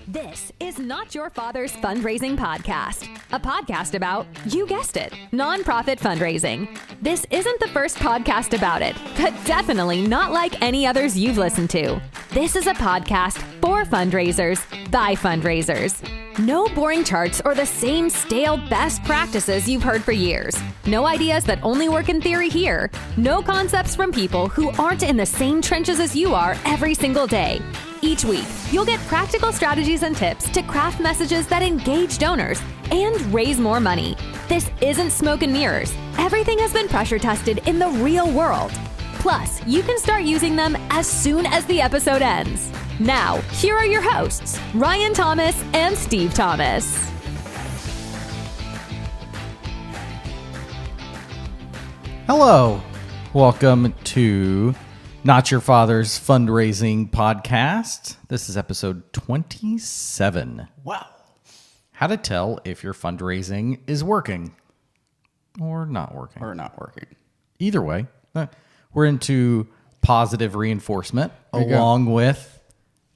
This is Not Your Father's Fundraising Podcast, a podcast about, you guessed it, nonprofit fundraising. This isn't the first podcast about it, but definitely not like any others you've listened to. This is a podcast for fundraisers, by fundraisers. No boring charts or the same stale best practices you've heard for years. No ideas that only work in theory here. No concepts from people who aren't in the same trenches as you are every single day. Each week, you'll get practical strategies and tips to craft messages that engage donors and raise more money. This isn't smoke and mirrors. Everything has been pressure tested in the real world. Plus, you can start using them as soon as the episode ends. Now, here are your hosts, Ryan Thomas and Steve Thomas. Hello. Welcome to Not Your Father's Fundraising Podcast. This is episode 27. Wow. How to tell if your fundraising is working or not working. Either way, we're into positive reinforcement along with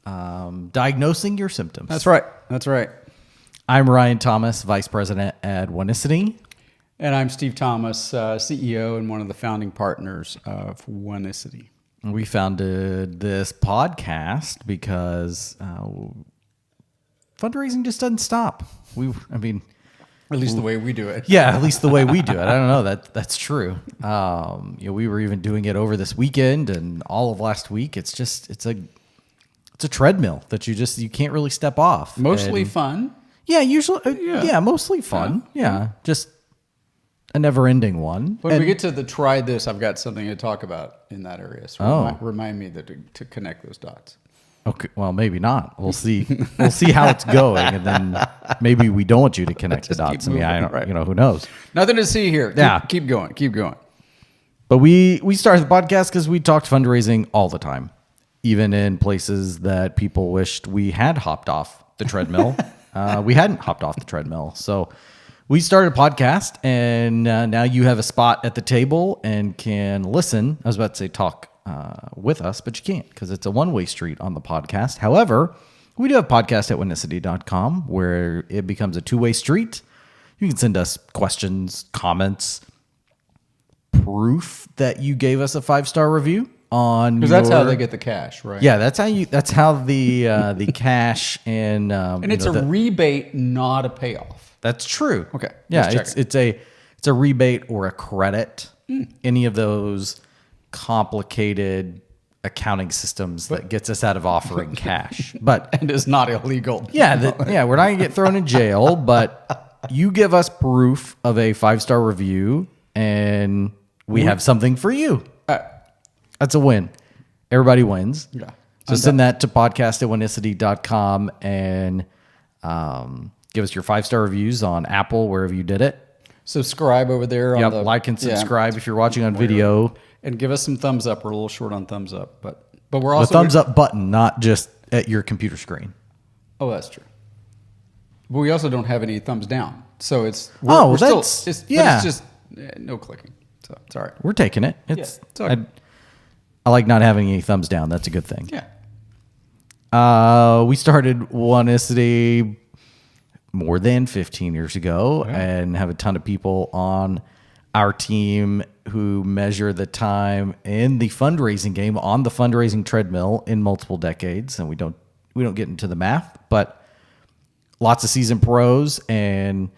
diagnosing your symptoms. That's right. I'm Ryan Thomas, Vice President at Oneicity. And I'm Steve Thomas, CEO and one of the founding partners of Oneicity. We founded this podcast because fundraising just doesn't stop. At least the way we do it. Yeah, at least the way we do it. I don't know. That's true. We were even doing it over this weekend and all of last week. It's a treadmill that you can't really step off. Mostly fun. Yeah, usually. Mostly fun. Yeah, just a never-ending one. When we get to the try this, I've got something to talk about in that area. So remind me to connect those dots. Okay, well, maybe not. We'll see. We'll see how it's going, and then maybe we don't want you to connect the dots. Moving, I don't. right. Who knows? Nothing to see here. Yeah, keep going. But we started the podcast because we talked fundraising all the time, even in places that people wished we had hopped off the treadmill. We hadn't hopped off the treadmill, so we started a podcast, and now you have a spot at the table and can listen. I was about to say talk with us, but you can't because it's a one-way street on the podcast. However, we do have a podcast at Oneicity.com where it becomes a two-way street. You can send us questions, comments, proof that you gave us a 5-star review on because that's how they get the cash, right? Yeah, that's how the cash and it's a rebate, not a payoff. That's true. Okay. Yeah, it's a rebate or a credit. Any of those complicated accounting systems that gets us out of offering cash, but and is not illegal. Yeah, we're not gonna get thrown in jail, but you give us proof of a 5-star review, and we have something for you. That's a win. Everybody wins. Yeah. So send that to podcast@oneicity.com and give us your 5-star reviews on Apple, wherever you did it. Subscribe over there. Yep, like and subscribe if you're watching on video. And give us some thumbs up. We're a little short on thumbs up, but we're also... The thumbs up button, not just at your computer screen. Oh, that's true. But we also don't have any thumbs down. So it's... But it's just no clicking. So it's all right. We're taking it. It's all right. I like not having any thumbs down. That's a good thing. Yeah. We started Oneicity more than 15 years ago and have a ton of people on our team who measure the time in the fundraising game on the fundraising treadmill in multiple decades. And we don't get into the math, but lots of seasoned pros and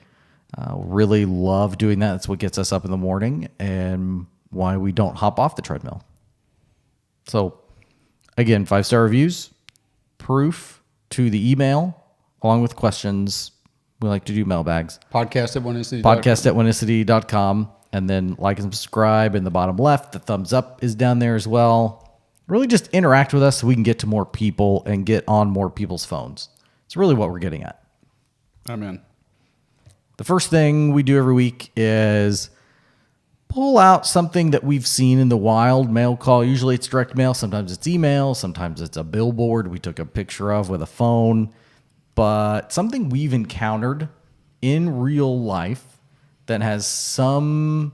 really love doing that. That's what gets us up in the morning and why we don't hop off the treadmill. So again, 5-star reviews, proof to the email along with questions. We like to do mailbags. Podcast@Oneicity.com. And then like and subscribe in the bottom left. The thumbs up is down there as well. Really just interact with us so we can get to more people and get on more people's phones. It's really what we're getting at. I'm in. The first thing we do every week is pull out something that we've seen in the wild mail call. Usually it's direct mail. Sometimes it's email. Sometimes it's a billboard we took a picture of with a phone. But something we've encountered in real life that has some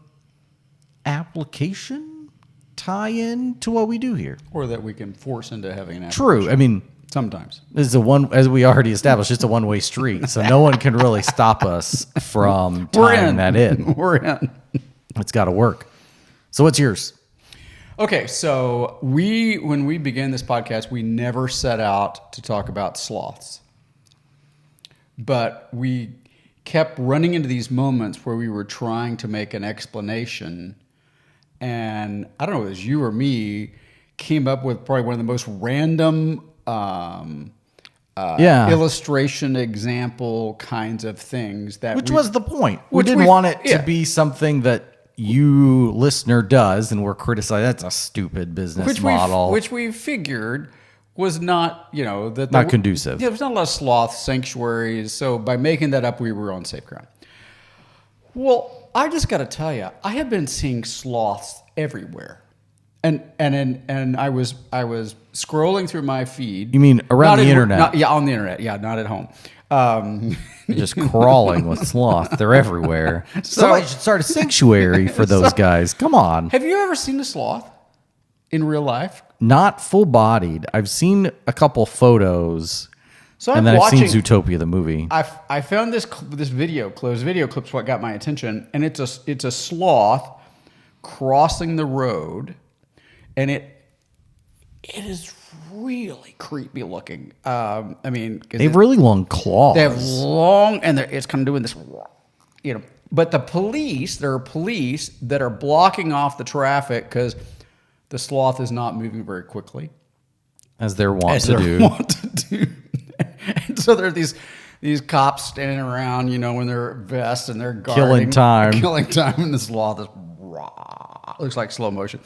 application tie-in to what we do here. Or that we can force into having an True. application. I mean, Sometimes. This is as we already established, it's a one-way street. So no one can really stop us from tying that in. We're in. It's got to work. So what's yours? Okay, so when we began this podcast, we never set out to talk about sloths. But we kept running into these moments where we were trying to make an explanation. And I don't know, it was you or me came up with probably one of the most random illustration example kinds of things which was the point. We didn't want it to be something that you listener does and we're criticizing. That's a stupid business model. Which we figured was not, not conducive. Yeah, there's not a lot of sloth sanctuaries. So by making that up, we were on safe ground. Well, I just got to tell you, I have been seeing sloths everywhere. And I was scrolling through my feed. You mean around the internet? On the internet. Yeah, not at home. Just crawling with sloth. They're everywhere. Somebody should start a sanctuary for those guys. Come on. Have you ever seen a sloth in real life? Not full-bodied. I've seen a couple photos. And then I've seen Zootopia, the movie. I found this video clip. This video clip's what got my attention. And it's a sloth crossing the road. And it is really creepy looking. I mean, they have really long claws. They have long, and it's kind of doing this, But there are police that are blocking off the traffic because the sloth is not moving very quickly, as they're wont to do. And so there are these cops standing around, in their vests and they're guarding, killing time, and the sloth is looks like slow motion.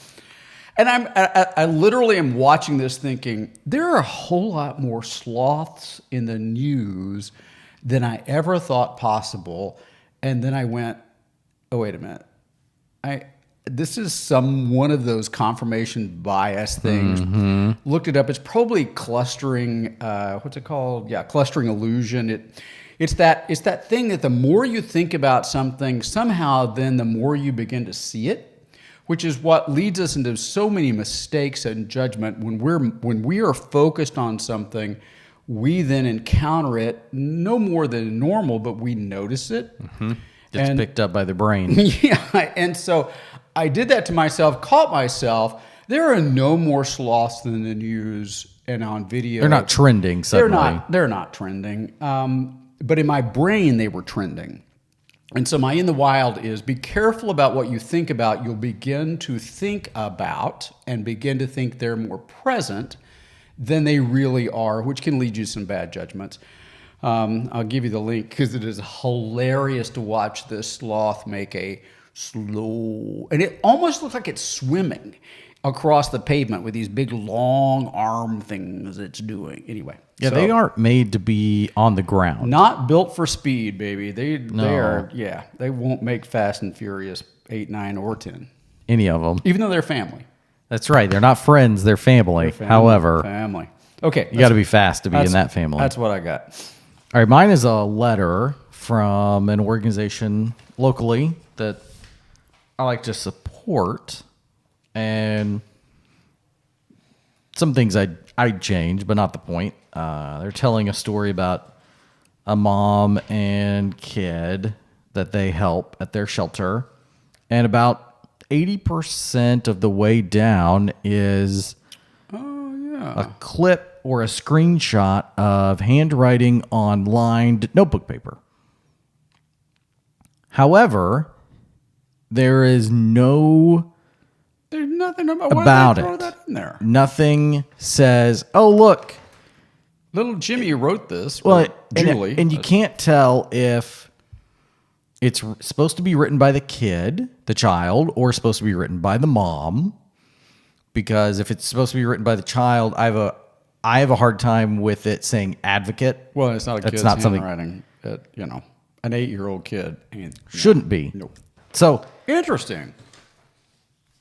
And I literally am watching this thinking, there are a whole lot more sloths in the news than I ever thought possible. And then I went, oh, wait a minute. This is one of those confirmation bias things. Mm-hmm. Looked it up. It's probably clustering, what's it called? Yeah, clustering illusion. It's that thing that the more you think about something, somehow then the more you begin to see it. Which is what leads us into so many mistakes and judgment. When we are focused on something, we then encounter it no more than normal, but we notice it. Mm-hmm. It's picked up by the brain. Yeah, and so I did that to myself, caught myself. There are no more sloths than the news and on video. They're not trending suddenly. They're not trending. But in my brain, they were trending. And so my in the wild is be careful about what you think about. You'll begin to think about and begin to think they're more present than they really are, which can lead you to some bad judgments. I'll give you the link because it is hilarious to watch this sloth make a slow, and it almost looks like it's swimming across the pavement with these big long arm things it's doing. Anyway. Yeah, they aren't made to be on the ground. Not built for speed, baby. They won't make Fast and Furious 8, 9, or 10. Any of them. Even though they're family. That's right. They're not friends, they're family. However, family. Okay. You got to be fast to be in that family. That's what I got. All right, mine is a letter from an organization locally that I like to support. And some things I'd change, but not the point. They're telling a story about a mom and kid that they help at their shelter. And about 80% of the way down is a clip or a screenshot of handwriting on lined notebook paper. However, there's nothing about why they throw it. That in there. Nothing says, oh, look. Little Jimmy wrote this. Well, Julie. And you can't tell if it's supposed to be written by the kid, the child, or supposed to be written by the mom. Because if it's supposed to be written by the child, I have a hard time with it saying advocate. Well, it's not a kid's handwriting. An 8-year-old kid. Shouldn't be. Nope. So interesting.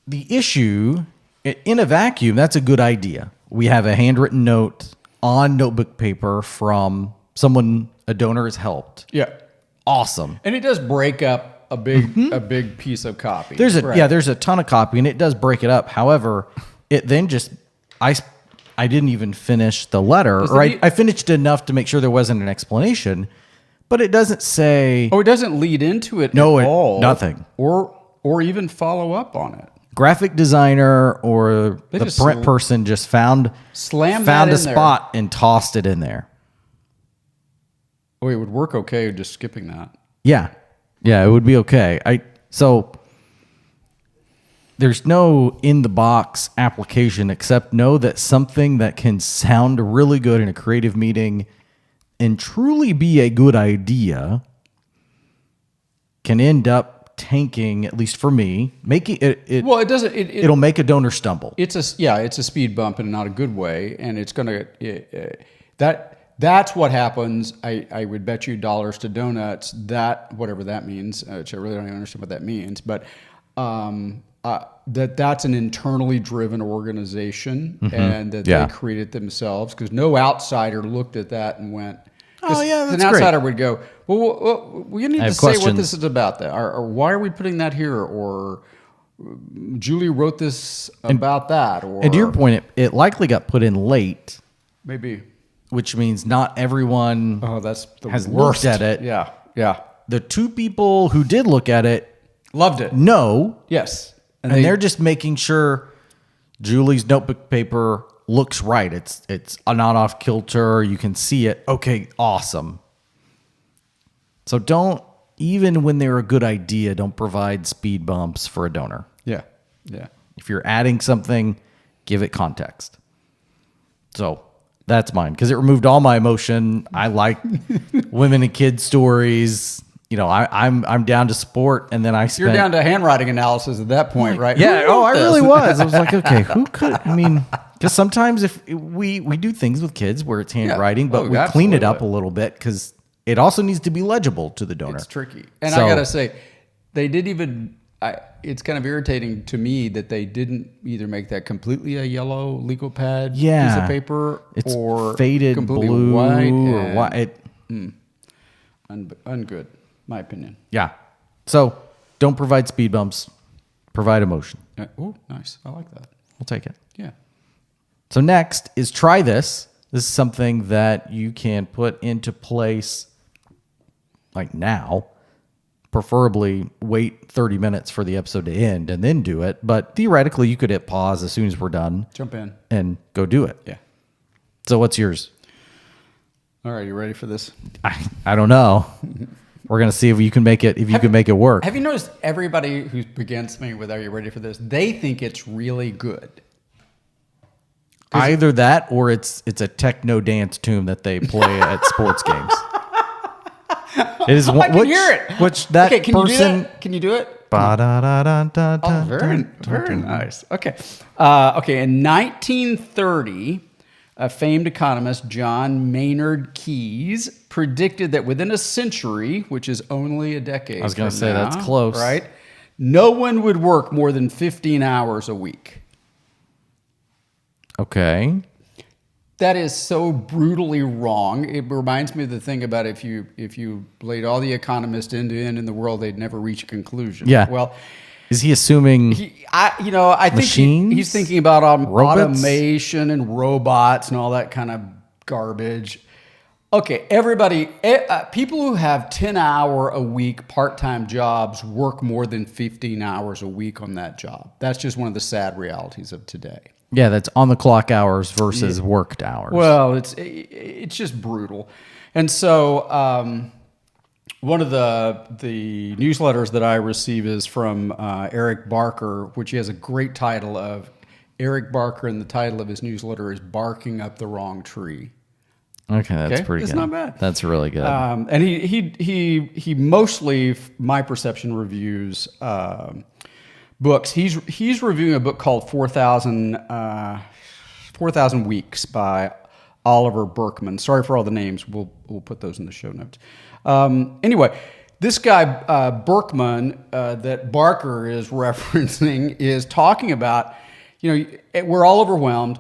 The issue, in a vacuum, that's a good idea. We have a handwritten note on notebook paper from someone a donor has helped. Yeah. Awesome. And it does break up a big piece of copy. There's a ton of copy, and it does break it up. However, it then just I I didn't even finish the letter, or I finished enough to make sure there wasn't an explanation, but it doesn't say. Oh, it doesn't lead into it at all. Nothing. Or even follow up on it. Graphic designer or the print person just found a spot and tossed it in there. Oh, it would work okay just skipping that. Yeah, it would be okay. So there's no in the box application except know that something that can sound really good in a creative meeting and truly be a good idea can end up tanking, at least for me, making it. Well, it doesn't. It'll make a donor stumble. It's a speed bump in not a good way, and it's gonna that's what happens. I would bet you dollars to donuts that whatever that means, which I really don't even understand what that means, but that's an internally driven organization, and that they created themselves because no outsider looked at that and went. Oh yeah, that's an outsider would go, well, we need to say what this is about, that, or why are we putting that here, or Julie wrote this about that, or and to your point, it likely got put in late, maybe, which means not everyone has looked at it. Yeah. The two people who did look at it loved it. No, yes, and they're just making sure Julie's notebook paper looks right. It's not off kilter. You can see it. Okay, awesome. So don't, even when they're a good idea, don't provide speed bumps for a donor. Yeah. If you're adding something, give it context. So that's mine because it removed all my emotion. I like women and kids stories. I'm down to sport, and then You're down to handwriting analysis at that point, right? Yeah. I really was. I was like, okay, who could? I mean, because sometimes if we do things with kids where it's handwriting, but we clean it up a little bit because it also needs to be legible to the donor. It's tricky, and I gotta say, they didn't even. It's kind of irritating to me that they didn't either make that completely a yellow legal pad piece of paper, or faded completely blue white or white. Ungood. My opinion. Yeah. So don't provide speed bumps. Provide emotion. Oh, nice. I like that. We'll take it. Yeah. So next is try this. This is something that you can put into place like now. Preferably wait 30 minutes for the episode to end and then do it. But theoretically, you could hit pause as soon as we're done. Jump in. And go do it. Yeah. So what's yours? All right. You ready for this? I don't know. We're going to see if you can make it, work. Have you noticed everybody who begins me with, are you ready for this? They think it's really good. Either that or it's a techno dance tune that they play at sports games. It is I can hear it. Which that okay, can person... You do it? Can you do it? Oh, very nice. Okay. In 1930... a famed economist, John Maynard Keynes, predicted that within a century, which is only a decade, I was going to say that's close, right? No one would work more than 15 hours a week. Okay. That is so brutally wrong. It reminds me of the thing about if you laid all the economists end to end in the world, they'd never reach a conclusion. Yeah. Well, is he assuming? I think he's thinking about automation and robots and all that kind of garbage. Okay, everybody, people who have 10-hour-a-week part-time jobs work more than 15 hours a week on that job. That's just one of the sad realities of today. Yeah, that's on the clock hours versus worked hours. Well, it's just brutal. And so one of the newsletters that I receive is from Eric Barker, which he has a great title of Eric Barker, and the title of his newsletter is Barking Up the Wrong Tree. Okay, that's pretty good. It's not bad. That's really good. And he mostly, my perception, reviews books. He's reviewing a book called 4,000 Weeks by Oliver Burkeman. Sorry for all the names. We'll put those in the show notes. Anyway, this guy Burkeman that Barker is referencing is talking about, we're all overwhelmed.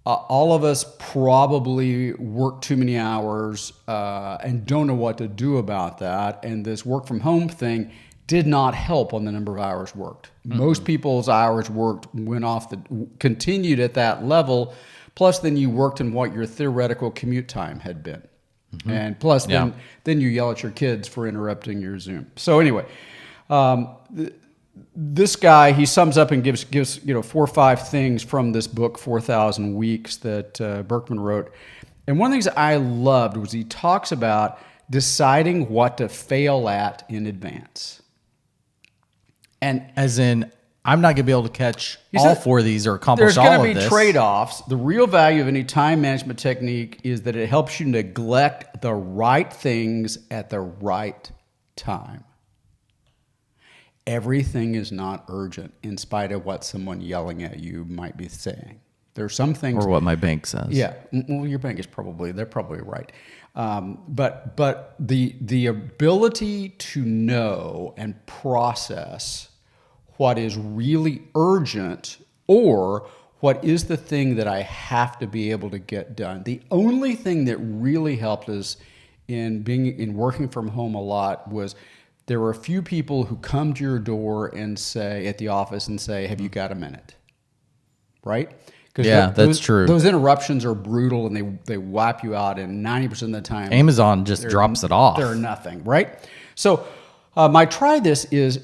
All of us probably work too many hours and don't know what to do about that. And this work from home thing did not help on the number of hours worked. Mm-hmm. Most people's hours worked continued at that level, Plus, then you worked in what your theoretical commute time had been. And plus, then you yell at your kids for interrupting your Zoom. So anyway, this guy, he sums up and gives 4 or 5 things from this book, 4,000 Weeks, that Berkman wrote. And one of the things I loved was he talks about deciding what to fail at in advance. And as in, I'm not going to be able to catch all 4 of these or accomplish all of this. There's going to be trade-offs. The real value of any time management technique is that it helps you neglect the right things at the right time. Everything is not urgent, in spite of what someone yelling at you might be saying. There are some things... Or what my bank says. Yeah. Well, your bank is they're probably right. But the ability to know and process what is really urgent or what is the thing that I have to be able to get done. The only thing that really helped us in working from home a lot was there were a few people who come to your door and say, at the office, and say, have you got a minute? Right? Yeah, that's true. Those interruptions are brutal, and they wipe you out, and 90% of the time... Amazon just drops it off. They're nothing, right? So my try this is...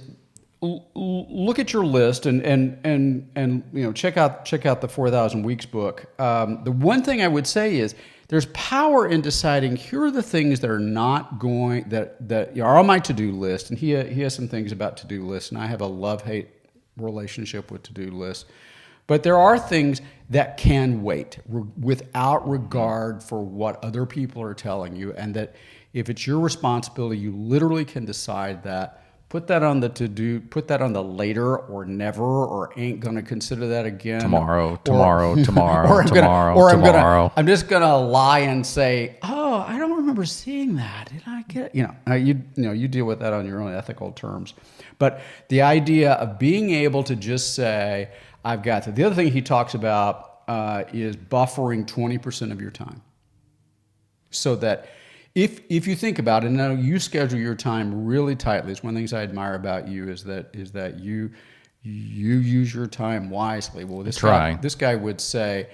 look at your list and check out the 4,000 Weeks book. The one thing I would say is there's power in deciding here are the things that are not going that are on my to-do list, and he has some things about to-do lists, and I have a love-hate relationship with to-do lists. But there are things that can wait without regard for what other people are telling you, and that if it's your responsibility, you literally can decide that. Put that on the to-do, put that on the later or never or ain't going to consider that again. Tomorrow. I'm just going to lie and say, oh, I don't remember seeing that. Did I get it? You deal with that on your own ethical terms. But the idea of being able to just say, I've got that. The other thing he talks about is buffering 20% of your time. So that if you think about it, and now you schedule your time really tightly. It's one of the things I admire about you is that you use your time wisely. Well, this guy would say,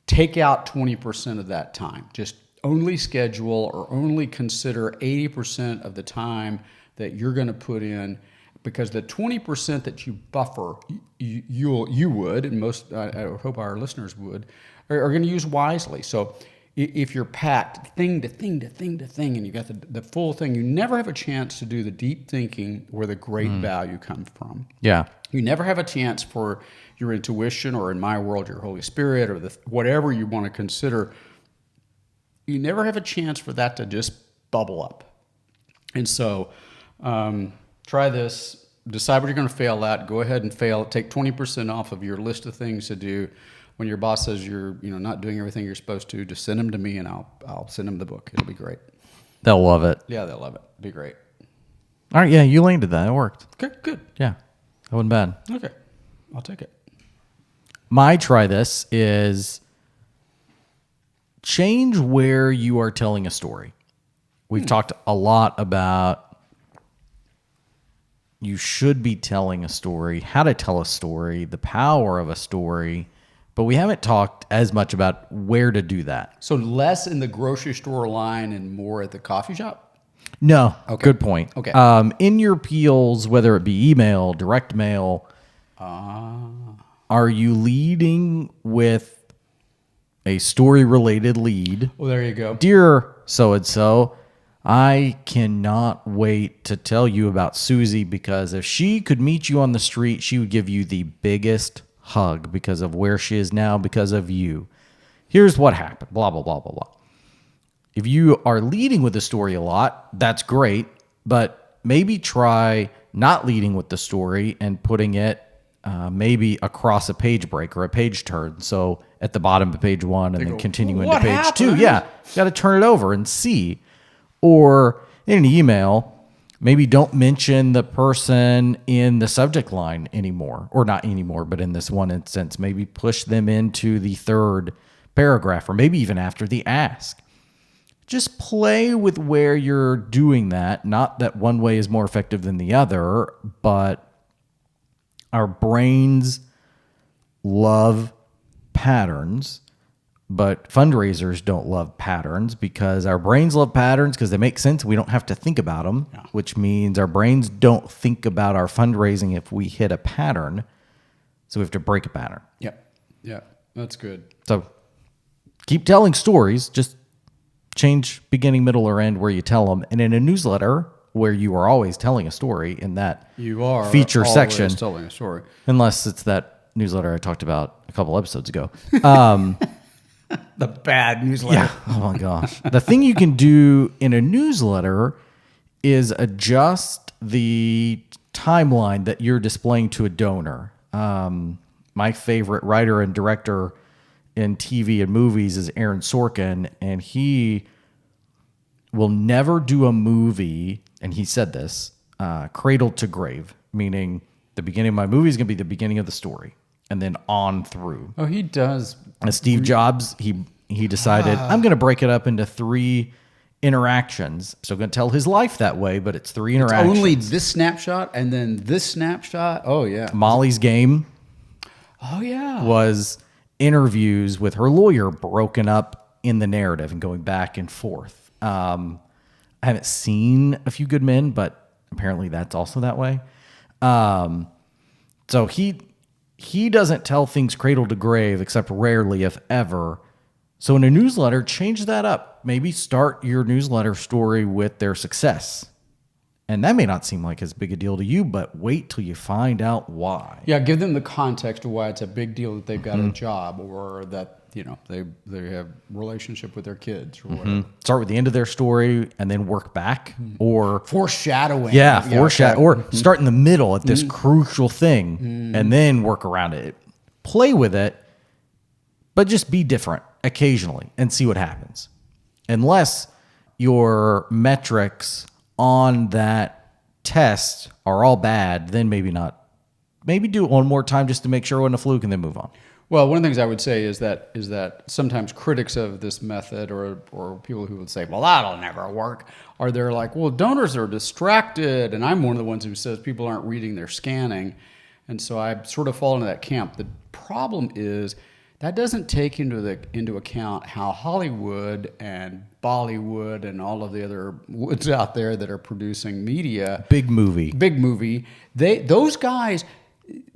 take out 20% of that time. Just only schedule or only consider 80% of the time that you're going to put in, because the 20% that you buffer, you would, and most I hope our listeners would, are going to use wisely. So if you're packed thing to thing to thing to thing, and you got the full thing, you never have a chance to do the deep thinking where the great value comes from. Yeah. You never have a chance for your intuition, or in my world, your Holy Spirit, or whatever you want to consider. You never have a chance for that to just bubble up. And so try this. Decide what you're going to fail at. Go ahead and fail. Take 20% off of your list of things to do. When your boss says you're not doing everything you're supposed to, just send them to me, and I'll send them the book. It'll be great. They'll love it. Yeah, they'll love it. It'll be great. All right, yeah, you landed that. It worked. Okay, good. Yeah, that wasn't bad. Okay, I'll take it. My try this is change where you are telling a story. We've talked a lot about you should be telling a story, how to tell a story, the power of a story, but we haven't talked as much about where to do that. So less in the grocery store line and more at the coffee shop? No. Okay. Good point. Okay. In your peels, whether it be email, direct mail, are you leading with a story-related lead? Well, there you go. Dear so-and-so, I cannot wait to tell you about Susie, because if she could meet you on the street, she would give you the biggest hug because of where she is now, because of you. Here's what happened, blah, blah, blah, blah, blah. If you are leading with the story a lot, that's great, but maybe try not leading with the story and putting it maybe across a page break or a page turn. So at the bottom of page 1 and then continue into page 2. Yeah, you got to turn it over and see. Or in an email, maybe don't mention the person in the subject line anymore, or not anymore, but in this one instance, maybe push them into the third paragraph, or maybe even after the ask. Just play with where you're doing that. Not that one way is more effective than the other, but our brains love patterns. But fundraisers don't love patterns because our brains love patterns because they make sense. We don't have to think about them, which means our brains don't think about our fundraising if we hit a pattern. So we have to break a pattern. Yeah, that's good. So keep telling stories, just change beginning, middle, or end where you tell them. And in a newsletter where you are always telling a story in that feature section, telling a story, unless it's that newsletter I talked about a couple episodes ago. The bad newsletter. Yeah. Oh my gosh. The thing you can do in a newsletter is adjust the timeline that you're displaying to a donor. My favorite writer and director in TV and movies is Aaron Sorkin, and he will never do a movie, and he said this, cradle to grave, meaning the beginning of my movie is going to be the beginning of the story, and then on through. Oh, he does. And Steve Jobs, he decided, I'm going to break it up into 3 interactions. So I'm going to tell his life that way, but it's 3 interactions. Only this snapshot and then this snapshot. Oh, yeah. Molly's Game was interviews with her lawyer broken up in the narrative and going back and forth. I haven't seen A Few Good Men, but apparently that's also that way. So he doesn't tell things cradle to grave, except rarely, if ever. So in a newsletter, change that up. Maybe start your newsletter story with their success. And that may not seem like as big a deal to you, but wait till you find out why. Yeah, give them the context of why it's a big deal that they've got a job or that, they have relationship with their kids or whatever. Start with the end of their story and then work back, or foreshadowing. Or start in the middle at this crucial thing and then work around it. Play with it, but just be different occasionally and see what happens. Unless your metrics on that test are all bad, then maybe not. Maybe do it one more time just to make sure it wasn't a fluke and then move on. Well, one of the things I would say is that sometimes critics of this method or people who would say, well, that'll never work, are they're like, well, donors are distracted. And I'm one of the ones who says people aren't reading, they're scanning. And so I sort of fall into that camp. The problem is that doesn't take into account how Hollywood and Bollywood and all of the other woods out there that are producing media. Big movie. Those guys,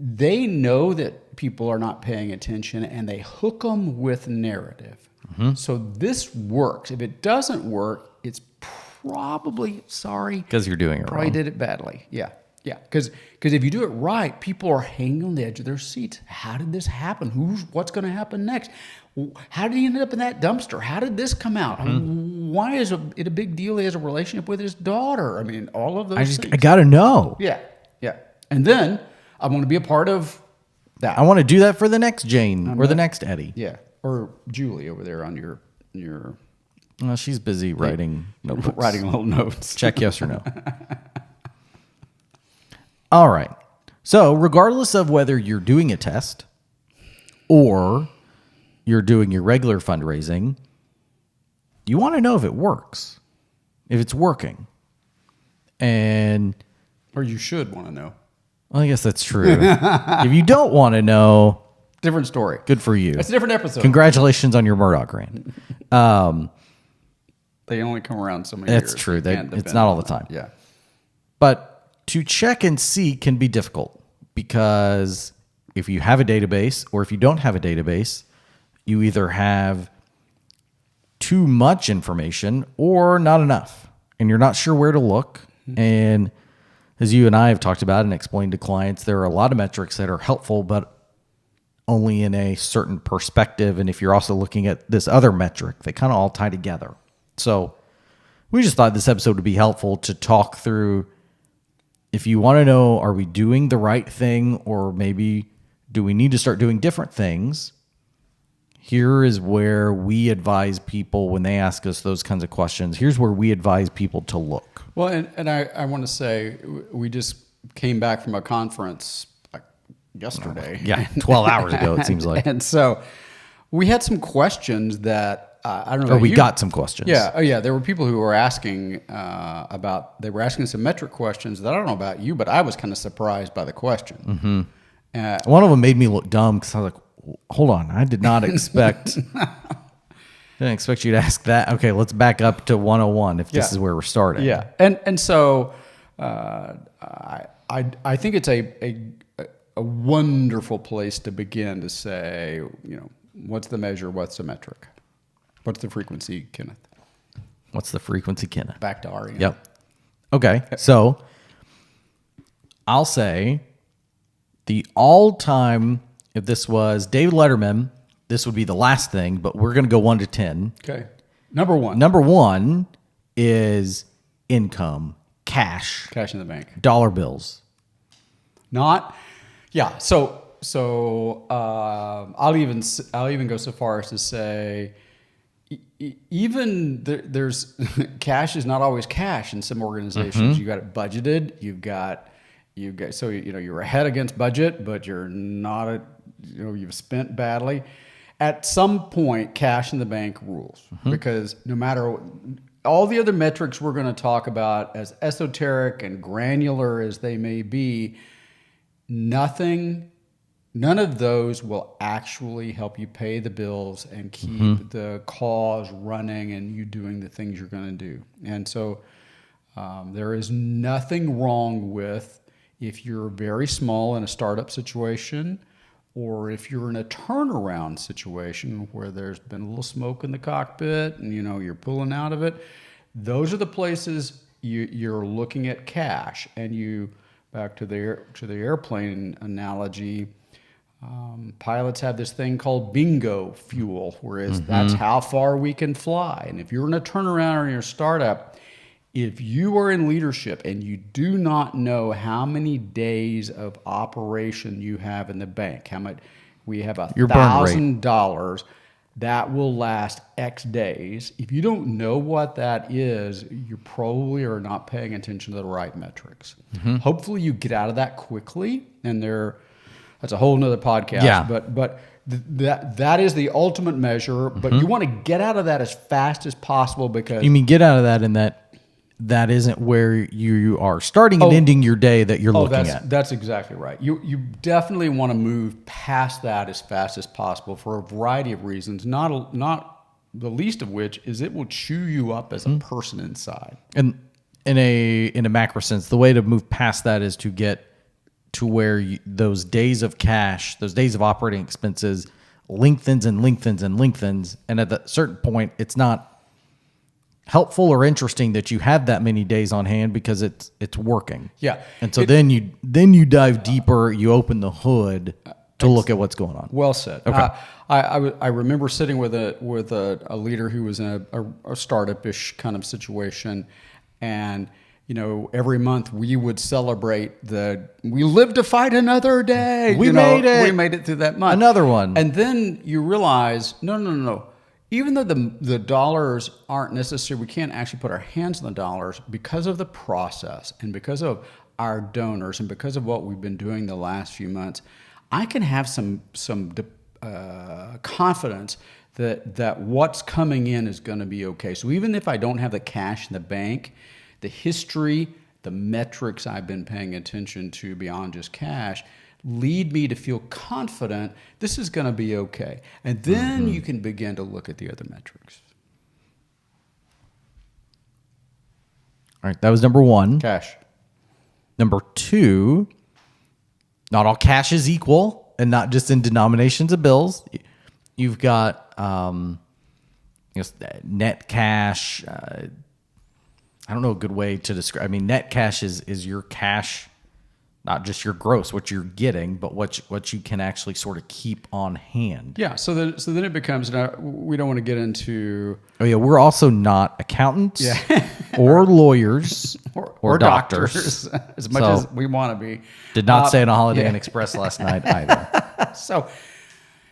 they know that people are not paying attention and they hook them with narrative. So this works. If it doesn't work, it's probably, because you're doing it probably wrong. Did it badly. Yeah. Because if you do it right, people are hanging on the edge of their seats. How did this happen? What's going to happen next? How did he end up in that dumpster? How did this come out? Why is it a big deal? He has a relationship with his daughter. I mean, all of those things. I got to know. Yeah. And then I want to be a part of that. I want to do that for the next Jane or the next Eddie. Yeah. Or Julie over there on your Well, she's busy writing notebooks. Writing little notes. Check yes or no. All right. So regardless of whether you're doing a test or you're doing your regular fundraising, you want to know if it works, if it's working. Or you should want to know. Well, I guess that's true. If you don't want to know, different story. Good for you. It's a different episode. Congratulations on your Murdoch grant. They only come around so many That's years. true. It's not all the time. Yeah. But to check and see can be difficult because if you have a database or if you don't have a database, you either have too much information or not enough, and you're not sure where to look. And as you and I have talked about and explained to clients, there are a lot of metrics that are helpful, but only in a certain perspective. And if you're also looking at this other metric, they kind of all tie together. So we just thought this episode would be helpful to talk through. If you want to know, are we doing the right thing, or maybe do we need to start doing different things? Here is where we advise people when they ask us those kinds of questions. Here's where we advise people to look. Well, and I want to say we just came back from a conference like yesterday. Yeah, 12 hours ago, it seems like. And so we had some questions that I don't know. Or we got some questions. Yeah. Oh, yeah. There were people who were asking they were asking some metric questions that I don't know about you, but I was kind of surprised by the question. One of them made me look dumb because I was like, hold on, I did not expect Didn't expect you to ask that. Okay, let's back up to 101 if this is where we're starting. Yeah, and so I think it's a wonderful place to begin to say, what's the measure, what's the metric, what's the frequency, Kenneth? What's the frequency, Kenneth? Back to Ari. Yep. Okay, so I'll say the all-time, if this was David Letterman, this would be the last thing, but we're going to go 1 to 10. Okay. Number one. Number one is income, cash Cash in the bank. dollar bills. Yeah. So I'll even go so far as to say, even there's cash is not always cash in some organizations. You got it budgeted. You've got so you're ahead against budget, but you're not you've spent badly. At some point, cash in the bank rules because no matter all the other metrics we're going to talk about, as esoteric and granular as they may be, none of those will actually help you pay the bills and keep the cause running and you doing the things you're going to do. And so there is nothing wrong with, if you're very small in a startup situation, or if you're in a turnaround situation where there's been a little smoke in the cockpit and you're pulling out of it, those are the places you're looking at cash. And back to the airplane analogy, pilots have this thing called bingo fuel, whereas that's how far we can fly. And if you're in a turnaround or in your startup, if you are in leadership and you do not know how many days of operation you have in the bank, how much we have $1,000 that will last X days. If you don't know what that is, you probably are not paying attention to the right metrics. Hopefully you get out of that quickly, and that's a whole nother podcast. Yeah. But that is the ultimate measure. But you want to get out of that as fast as possible, because You mean get out of that in that isn't where you are starting and ending your day that you're looking at. That's exactly right. You definitely want to move past that as fast as possible for a variety of reasons, not the least of which is it will chew you up as a person inside. And in a macro sense, the way to move past that is to get to where those days of cash, those days of operating expenses lengthens and lengthens and lengthens. And at a certain point, it's not helpful or interesting that you have that many days on hand because it's working. Yeah. And so then you dive deeper, you open the hood to look at what's going on. Well said. Okay. I remember sitting with a leader who was in a startup-ish kind of situation, and every month we would celebrate we lived to fight another day. We made it. We made it through that month. Another one. And then you realize, no. Even though the dollars aren't necessary, we can't actually put our hands on the dollars because of the process and because of our donors and because of what we've been doing the last few months. I can have some confidence that what's coming in is going to be okay. So even if I don't have the cash in the bank, the history, the metrics I've been paying attention to beyond just cash lead me to feel confident this is going to be okay. And then you can begin to look at the other metrics. All right, that was number one. Cash. Number two, not all cash is equal, and not just in denominations of bills. You've got net cash. I don't know a good way to describe. I mean, net cash is your cash, not just your gross, what you're getting, but what you can actually sort of keep on hand. Yeah. So then it becomes. Now, we don't want to get into. Oh yeah, we're also not accountants, or lawyers, or doctors, as much as we want to be. Did not say on a Holiday Inn Express last night either. So,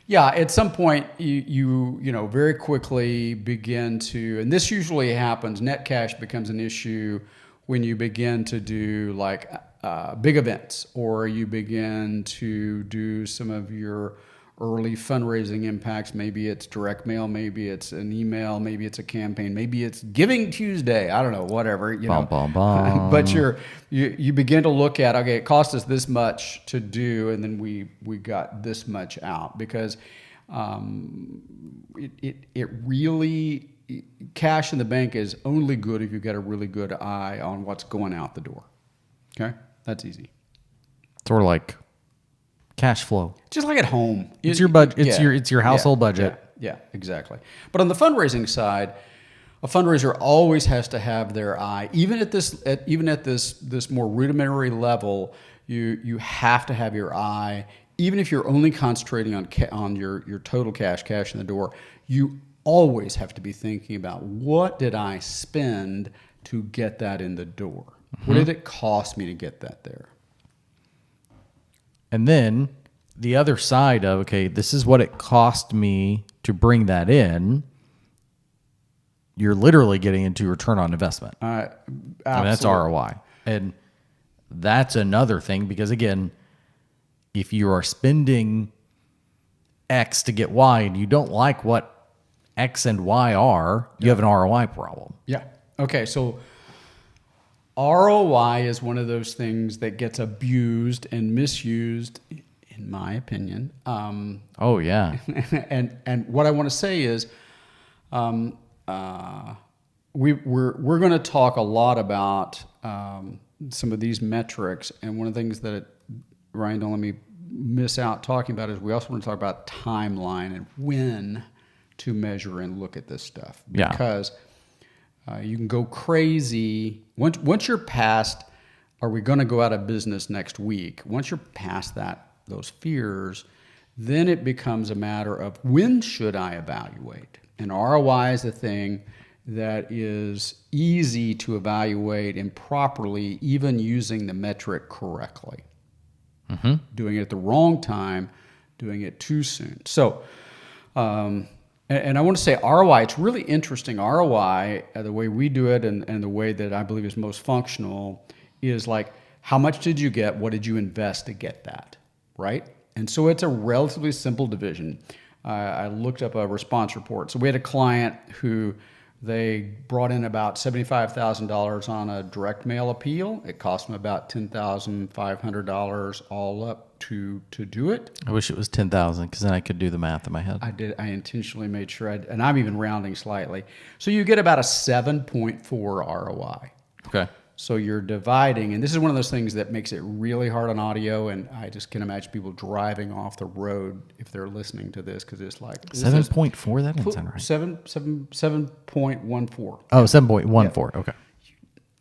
yeah, at some point you very quickly begin to, and this usually happens. Net cash becomes an issue when you begin to do like big events, or you begin to do some of your early fundraising impacts. Maybe it's direct mail, maybe it's an email, maybe it's a campaign, maybe it's Giving Tuesday. I don't know, whatever. But you begin to look at, okay, it cost us this much to do, and then we got this much out, because It really, cash in the bank is only good if you've got a really good eye on what's going out the door. Okay, that's easy. Sort of like cash flow. Just like at home, It's your budget. It's your household budget. Yeah, exactly. But on the fundraising side, a fundraiser always has to have their eye, even at this more rudimentary level. You have to have your eye, even if you're only concentrating on your total cash in the door. You always have to be thinking about, what did I spend to get that in the door? What did it cost me to get that there? And then the other side of, okay, this is what it cost me to bring that in. You're literally getting into return on investment. And that's ROI. And that's another thing, because again, if you are spending X to get Y and you don't like what X and Y are, you have an ROI problem. Yeah. Okay. So ROI is one of those things that gets abused and misused, in my opinion. Oh yeah. And what I want to say is, we're going to talk a lot about some of these metrics, and one of the things that Ryan, don't let me miss out talking about is we also want to talk about timeline and when to measure and look at this stuff. Yeah. Because you can go crazy once you're past, are we going to go out of business next week? Once you're past those fears, then it becomes a matter of, when should I evaluate? And ROI is a thing that is easy to evaluate improperly, even using the metric correctly. Doing it at the wrong time, doing it too soon. So, and I want to say ROI, it's really interesting. ROI, the way we do it and the way that I believe is most functional, is like, how much did you get? What did you invest to get that, right? And so it's a relatively simple division. I looked up a response report. So we had a client who they brought in about $75,000 on a direct mail appeal. It cost them about $10,500 all up to do it. I wish it was 10,000, because then I could do the math in my head. I did. I intentionally made sure, and I'm even rounding slightly. So you get about a 7.4 ROI. Okay. So you're dividing, and this is one of those things that makes it really hard on audio, and I just can imagine people driving off the road if they're listening to this, because it's like 7.4. That doesn't sound right. 7.14. Oh, 7.14. Yeah. Okay.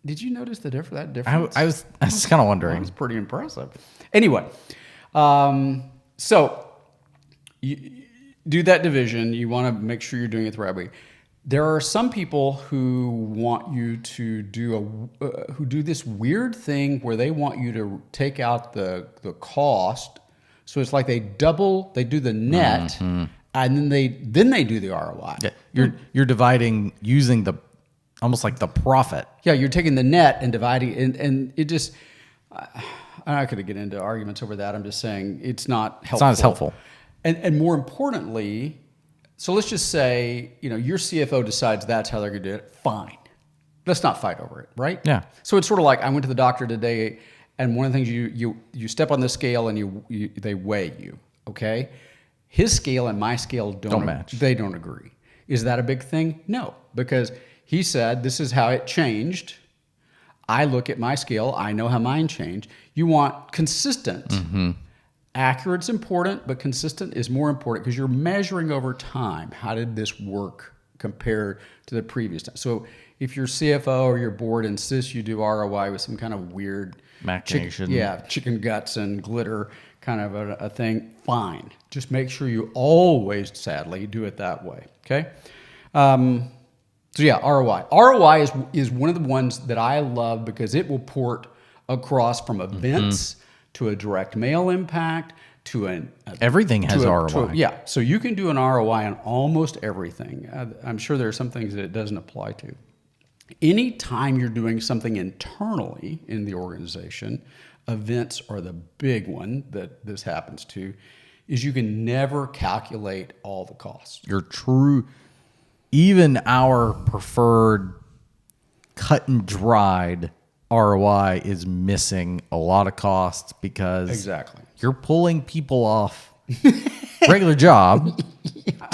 Did you notice that difference? I was kind of wondering. It's pretty impressive. Anyway, so you do that division. You want to make sure you're doing it the right way. There are some people who want you to do who do this weird thing where they want you to take out the cost. So it's like they do the net, and then they do the ROI. Yeah. You're dividing using almost like the profit. Yeah, you're taking the net and dividing, and it just. I'm not going to get into arguments over that. I'm just saying it's not helpful. It's not as helpful. And more importantly. So let's just say, your CFO decides that's how they're going to do it. Fine. Let's not fight over it, right? Yeah. So it's sort of like, I went to the doctor today, and one of the things you step on the scale and they weigh you, okay? His scale and my scale don't match. They don't agree. Is that a big thing? No, because he said this is how it changed. I look at my scale. I know how mine changed. You want consistent. Accurate's important, but consistent is more important, because you're measuring over time. How did this work compared to the previous time? So if your CFO or your board insists you do ROI with some kind of weird machination, chicken guts and glitter kind of a thing, fine. Just make sure you always, sadly, do it that way. Okay. So yeah, ROI. ROI is one of the ones that I love, because it will port across from events to a direct mail impact, to everything has ROI. So you can do an ROI on almost everything. I'm sure there are some things that it doesn't apply to. Anytime you're doing something internally in the organization, events are the big one that this happens to, is you can never calculate all the costs. Even our preferred cut and dried ROI is missing a lot of costs, because exactly you're pulling people off regular job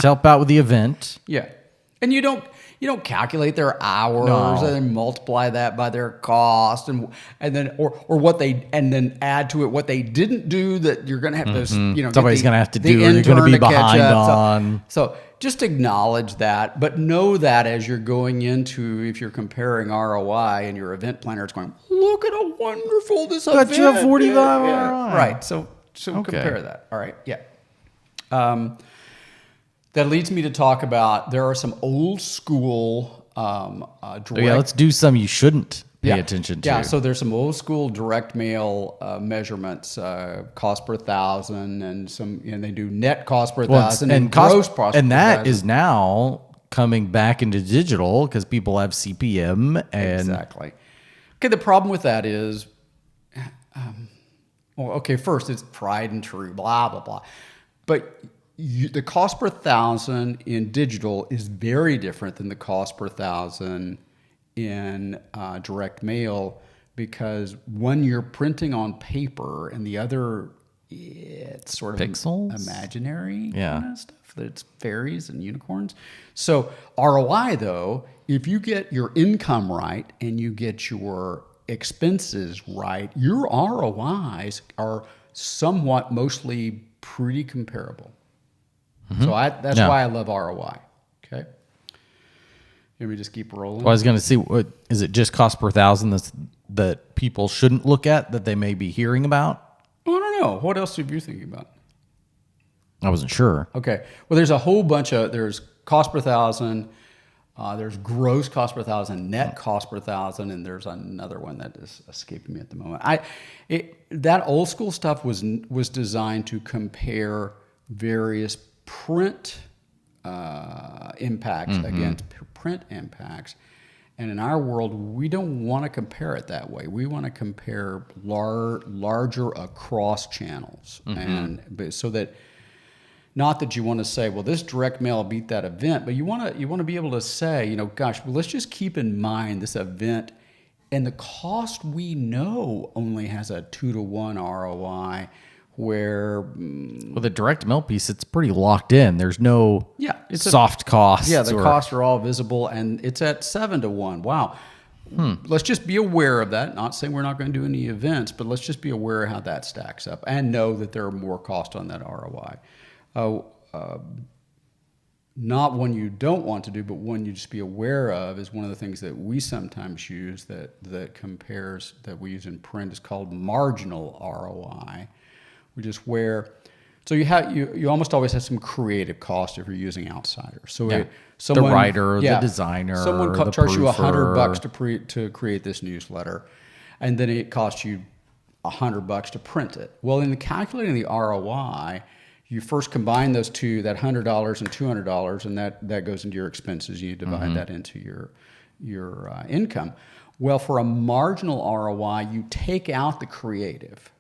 to help out with the event. Yeah. And you don't calculate their hours No. and then multiply that by their cost and then or what they and then add to it what they didn't do that you're going to have to Somebody's get gonna have to the do or you're intern gonna be to catch behind up. on. So just acknowledge that, but know that as you're going into, if you're comparing ROI and your event planner, it's going, look at how wonderful this Got event you a 45 yeah. ROI. Right. So Okay. compare that. All right. Yeah. That leads me to talk about, there are some old school direct. Let's do some you shouldn't pay attention to. Yeah, so there's some old school direct mail measurements, cost per thousand, and they do net cost per thousand and gross cost and per that thousand. is now coming back into digital because people have CPM and Exactly. Okay, the problem with that is, first it's tried and true, blah, blah, blah. But the cost per thousand in digital is very different than the cost per thousand in direct mail, because one you're printing on paper and the other it's sort of Pixels? imaginary Yeah. kind of stuff. That it's fairies and unicorns. So ROI though, if you get your income right and you get your expenses right, your ROIs are somewhat mostly pretty comparable. So that's why I love ROI. Okay. Let me just keep rolling. Well, I was going to see, what is it just cost per thousand that people shouldn't look at that they may be hearing about? I don't know. What else are you thinking about? I wasn't sure. Okay. Well, there's a whole bunch there's cost per thousand, there's gross cost per thousand, net cost per thousand, and there's another one that is escaping me at the moment. That old school stuff was designed to compare various print impacts against print impacts. And in our world, we don't want to compare it that way. We want to compare larger across channels. But so that, not that you want to say, well, this direct mail beat that event, but you want to be able to say, gosh, well, let's just keep in mind this event and the cost we know only has a 2-to-1 ROI, where With a direct mail piece, it's pretty locked in. There's no it's soft costs. the costs are all visible, and it's at 7-to-1. Wow. Let's just be aware of that. Not saying we're not going to do any events, but let's just be aware of how that stacks up and know that there are more costs on that ROI. Not one you don't want to do, but one you just be aware of is one of the things that we sometimes use that compares, that we use in print, is called marginal ROI, which is where, so you almost always have some creative cost if you're using outsiders. So the writer, the designer, someone the charges you proofer. $100 to create this newsletter, and then it costs you $100 to print it. Well, in calculating the ROI, you first combine those two, that $100 and $200, and that goes into your expenses. You divide that into your income. Well, for a marginal ROI, you take out the creative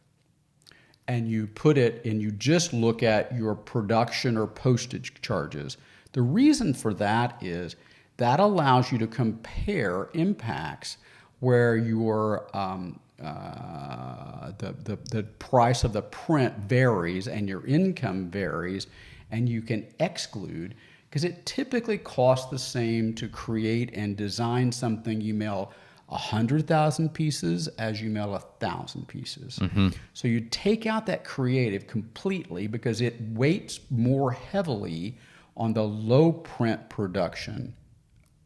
and you put it, and you just look at your production or postage charges. The reason for that is that allows you to compare impacts where your the price of the print varies and your income varies, and you can exclude, because it typically costs the same to create and design something. You mail 100,000 pieces as you mail 1,000 pieces. So you take out that creative completely because it weights more heavily on the low print production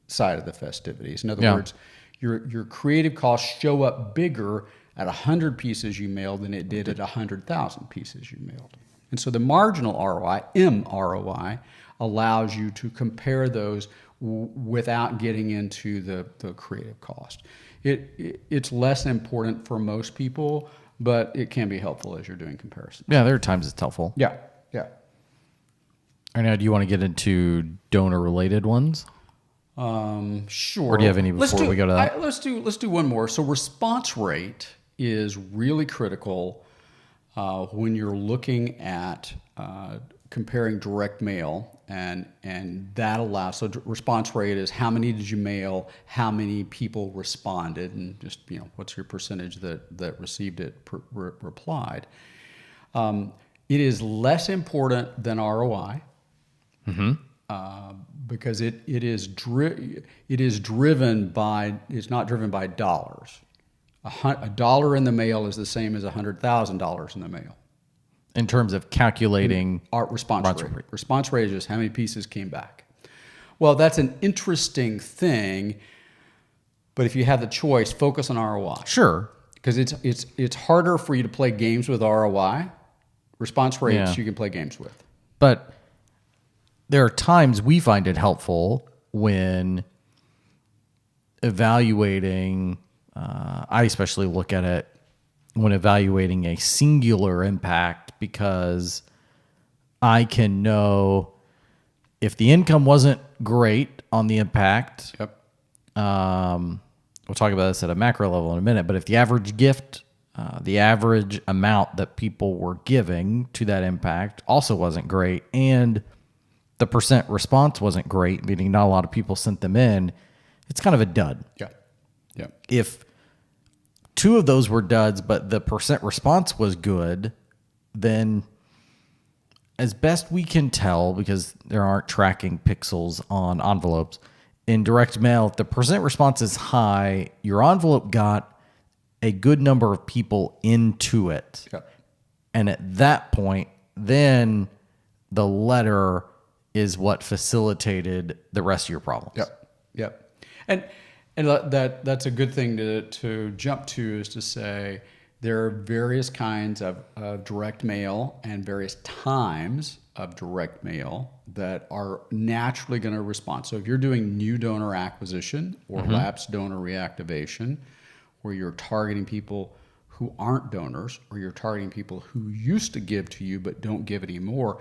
side of the festivities. In other words, your creative costs show up bigger at 100 pieces you mailed than it did at 100,000 pieces you mailed. And so the marginal ROI, MROI, allows you to compare those without getting into the creative cost. It's less important for most people, but it can be helpful as you're doing comparisons. Yeah, there are times it's helpful. Yeah. All right, now, do you want to get into donor-related ones? Sure. Or do you have any before we go to that? Let's do one more. So response rate is really critical when you're looking at comparing direct mail, and that allows, so response rate is how many did you mail, how many people responded, and just what's your percentage that received it replied. It is less important than ROI. because it is driven by, it's not driven by dollars. A dollar in the mail is the same as $100,000 in the mail. In terms of calculating Our response rate. Response rate is just how many pieces came back. Well, that's an interesting thing, but if you have the choice, focus on ROI. Sure. Because it's harder for you to play games with ROI. Response rates you can play games with. But there are times we find it helpful when evaluating, I especially look at it when evaluating a singular impact, because I can know if the income wasn't great on the impact. Yep. We'll talk about this at a macro level in a minute, but if the average gift, the average amount that people were giving to that impact also wasn't great, and the percent response wasn't great, meaning not a lot of people sent them in, it's kind of a dud. Yeah. Yeah. If two of those were duds, but the percent response was good, then as best we can tell, because there aren't tracking pixels on envelopes, in direct mail, if the percent response is high, your envelope got a good number of people into it. Yep. And at that point, then the letter is what facilitated the rest of your problems. Yep. Yep. And that's a good thing to jump to, is to say there are various kinds of direct mail and various times of direct mail that are naturally going to respond. So if you're doing new donor acquisition or lapsed donor reactivation, where you're targeting people who aren't donors, or you're targeting people who used to give to you but don't give anymore,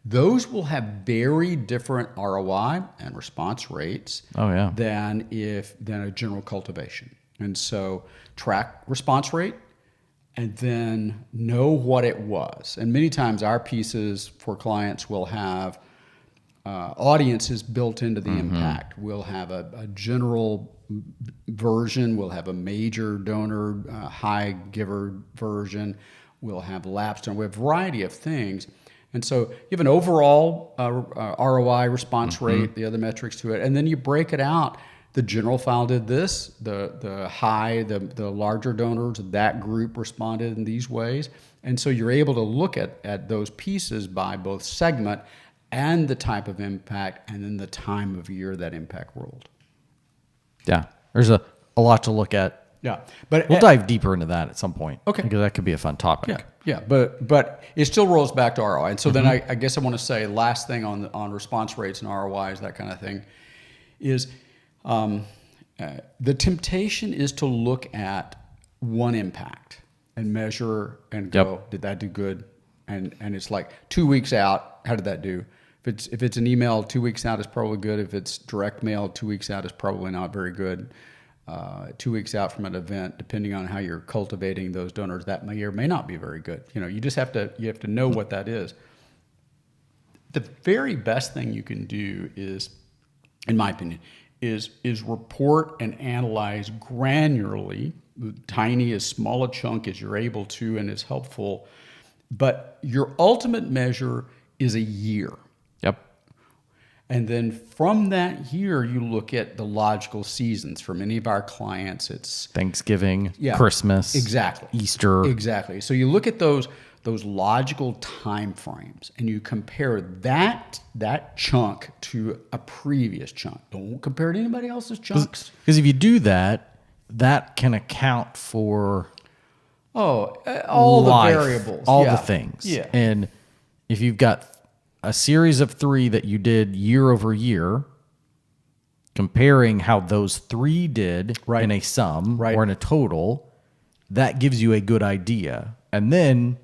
those will have very different ROI and response rates than a general cultivation. And so track response rate and then know what it was. And many times our pieces for clients will have audiences built into the impact. We'll have a general version. We'll have a major donor, high giver version. We'll have lapsed donor. We have a variety of things. And so you have an overall ROI response rate, the other metrics to it, and then you break it out. The general file did this, the high, the larger donors, that group responded in these ways. And so you're able to look at those pieces by both segment and the type of impact, and then the time of year that impact rolled. Yeah, there's a lot to look at. Yeah, but we'll dive deeper into that at some point. Okay, because that could be a fun topic. Yeah, but it still rolls back to ROI. And so then I guess I want to say last thing on response rates and ROIs, that kind of thing, is the temptation is to look at one impact and measure and go, did that do good? And it's like 2 weeks out, how did that do? If it's an email, 2 weeks out is probably good. If it's direct mail, 2 weeks out is probably not very good. 2 weeks out from an event, depending on how you're cultivating those donors, that may or may not be very good. You just have to know what that is. The very best thing you can do is, in my opinion, is report and analyze granularly, tiny, as small a chunk as you're able to, and is helpful. But your ultimate measure is a year. Yep. And then from that year, you look at the logical seasons. For many of our clients, it's Thanksgiving, Christmas, exactly, Easter. Exactly. So you look at those logical time frames and you compare that chunk to a previous chunk. Don't compare it to anybody else's chunks. Because if you do that, that can account for all life, the variables, all the things. Yeah. And if you've got a series of 3 that you did year over year, comparing how those 3 did in a sum or in a total, that gives you a good idea. And then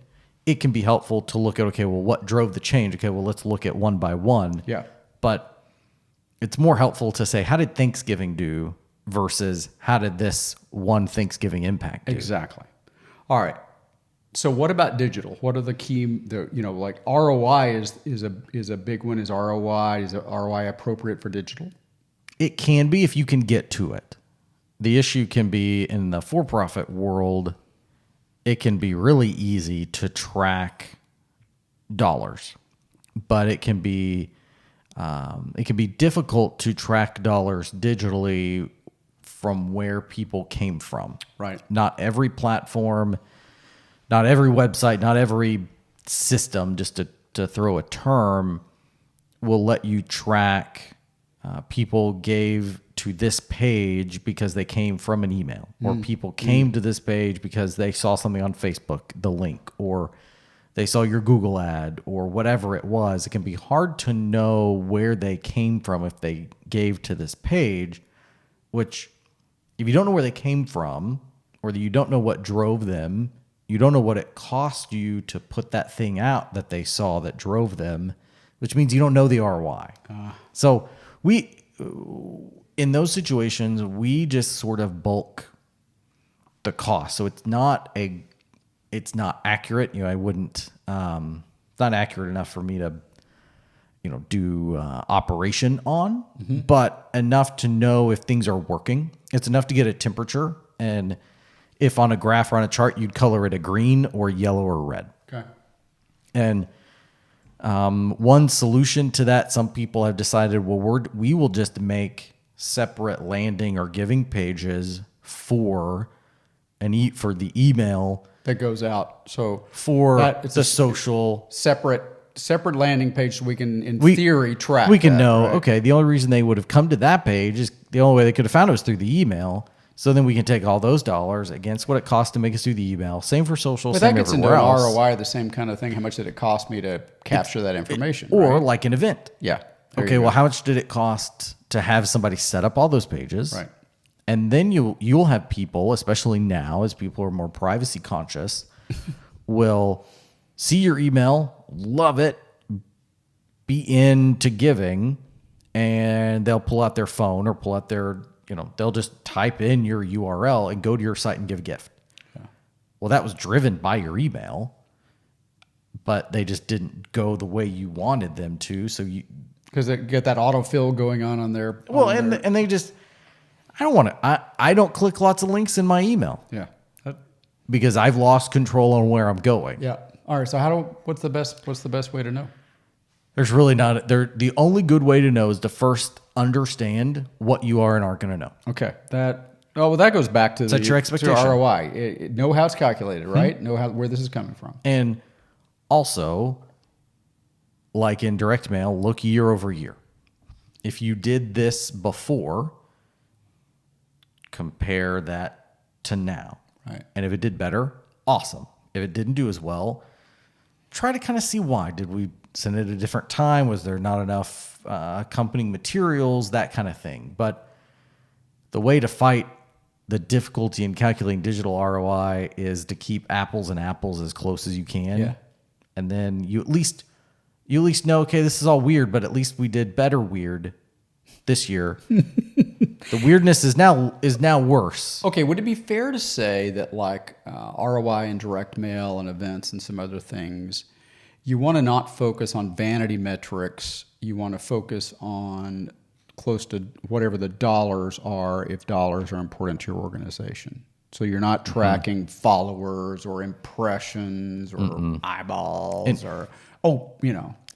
it can be helpful to look at, okay, well, what drove the change? Okay, well, let's look at one by one. Yeah. But it's more helpful to say, how did Thanksgiving do versus how did this one Thanksgiving impact do? Exactly. All right. So what about digital? What are the key, like ROI is a big one. Is ROI appropriate for digital? It can be if you can get to it. The issue can be in the for-profit world, it can be really easy to track dollars, but it can be it can be difficult to track dollars digitally from where people came from. Right. Not every platform, not every website, not every system, just to throw a term, will let you track people gave to this page because they came from an email, or people came to this page because they saw something on Facebook, the link, or they saw your Google ad, or whatever it was. It can be hard to know where they came from if they gave to this page, which if you don't know where they came from, or you don't know what drove them, you don't know what it cost you to put that thing out that they saw that drove them, which means you don't know the ROI. So in those situations, we just sort of bulk the cost. So it's not accurate. I wouldn't, it's not accurate enough for me to, do operation on, but enough to know if things are working. It's enough to get a temperature, and if on a graph or on a chart, you'd color it a green or yellow or red. Okay. And one solution to that, some people have decided, we will just make separate landing or giving pages for the email that goes out. So for it's the social separate landing page, so we can in theory track. We can know. Right? Okay, the only reason they would have come to that page is the only way they could have found it was through the email. So then we can take all those dollars against what it costs to make us through the email. Same for social. But same that gets into everywhere an else. ROI, the same kind of thing. How much did it cost me to capture that information? Or right? like an event. Yeah. Okay, well, how much did it cost to have somebody set up all those pages? Right. And then you'll have people, especially now as people are more privacy conscious, will see your email, love it, be into giving, and they'll pull out their phone or pull out their, they'll just type in your URL and go to your site and give a gift. Yeah. Well, that was driven by your email, but they just didn't go the way you wanted them to. So because they get that autofill going on their. Well, and they just, I don't want to, I don't click lots of links in my email. Yeah. Because I've lost control on where I'm going. Yeah. All right. So what's the best way to know? There's really not, the only good way to know is to first understand what you are and aren't going to know. Okay. That goes back to Set your expectation. to ROI. Know how it's calculated, right? Know where this is coming from. And also, like in direct mail, look year over year. If you did this before, compare that to now. Right. And if it did better, awesome. If it didn't do as well, try to kind of see why. Did we send it at a different time? Was there not enough accompanying materials? That kind of thing. But the way to fight the difficulty in calculating digital ROI is to keep apples and apples as close as you can. Yeah. And then you at least know, okay, this is all weird, but at least we did better weird this year. The weirdness is now worse. Okay, would it be fair to say that like ROI and direct mail and events and some other things, you want to not focus on vanity metrics. You want to focus on close to whatever the dollars are, if dollars are important to your organization. So you're not tracking followers or impressions or eyeballs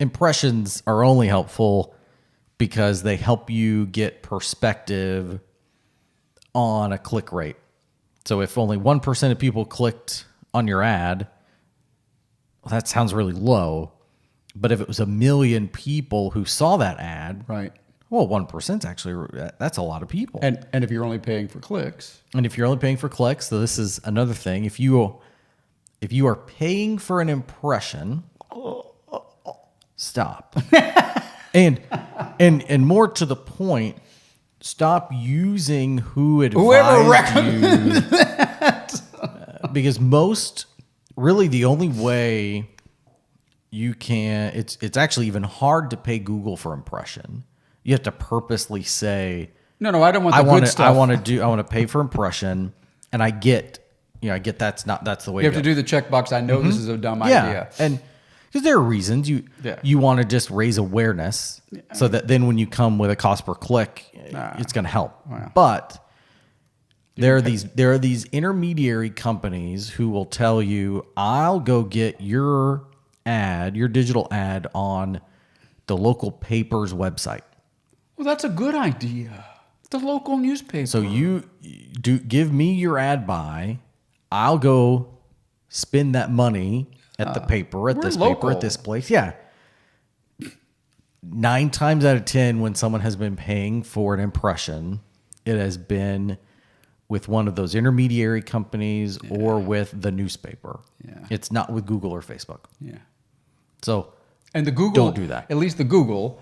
Impressions are only helpful because they help you get perspective on a click rate. So if only 1% of people clicked on your ad, well, that sounds really low. But if it was 1 million people who saw that ad, right? Well, 1% is actually, that's a lot of people. And if you're only paying for clicks. And if you're only paying for clicks, so this is another thing. If you are paying for an impression, stop. And more to the point, stop using whoever recommended that. Because really the only way you can, it's actually even hard to pay Google for impression. You have to purposely say, no, I don't want the good stuff. I want to pay for impression, and I get that's the way you have to do the checkbox. I know this is a dumb idea. And because there are reasons you want to just raise awareness so that then when you come with a cost per click, it's going to help. Wow. But there are these intermediary companies who will tell you, I'll go get your digital ad on the the local paper's website. Well, that's a good idea. The local newspaper. So you do give me your ad buy. I'll go spend that money at the paper, at this local. paper, at this place. Yeah. 9 times out of 10, when someone has been paying for an impression, it has been with one of those intermediary companies or with the newspaper. Yeah. It's not with Google or Facebook. Yeah. So And the Google, don't do that. At least the Google,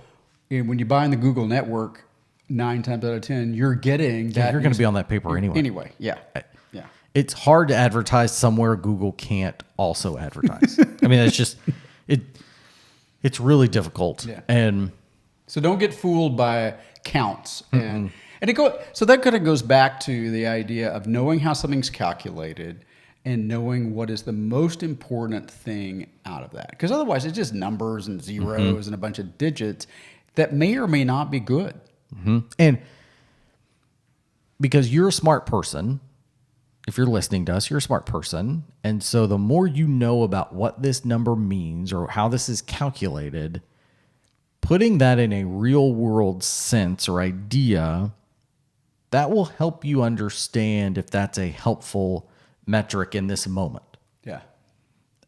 when you buy in the Google network, 9 times out of 10, you're getting that. you're going to be on that paper anyway. Anyway, yeah. Yeah. It's hard to advertise somewhere Google can't also advertise. I mean, it's just it's really difficult. Yeah. And So don't get fooled by counts. So that kind of goes back to the idea of knowing how something's calculated and knowing what is the most important thing out of that. Because otherwise it's just numbers and zeros and a bunch of digits that may or may not be good. And because you're a smart person, if you're listening to us, you're a smart person. And so the more you know about what this number means or how this is calculated, putting that in a real world sense or idea, that will help you understand if that's a helpful metric in this moment. Yeah.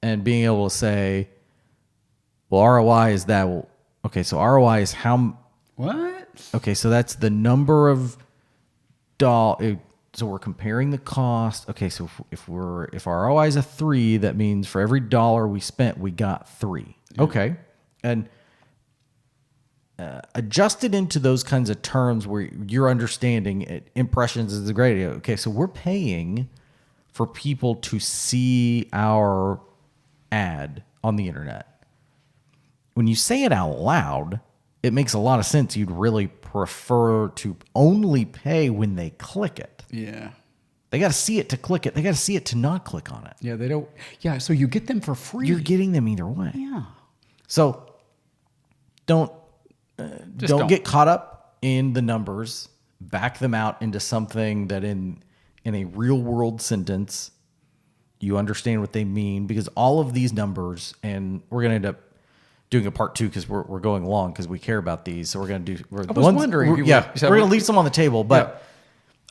And being able to say, well, ROI is that. Well, okay, so ROI is how. What? Okay, so that's the number of dollars. So we're comparing the cost. Okay, so if our ROI is a 3, that means for every dollar we spent, we got 3. Yeah. Okay, and adjusted into those kinds of terms where you're understanding it, impressions is a great idea. Okay, so we're paying for people to see our ad on the internet. When you say it out loud, it makes a lot of sense. You'd really prefer to only pay when they click it. Yeah. They got to see it to click it. They got to see it to not click on it. Yeah, they don't. Yeah, so you get them for free. You're getting them either way. Yeah. So don't get caught up in the numbers. Back them out into something that in a real world sentence, you understand what they mean, because all of these numbers, and we're going to end up doing a part 2 because we're going long because we care about these. So we're going to do. I was wondering. We're going to leave some on the table, but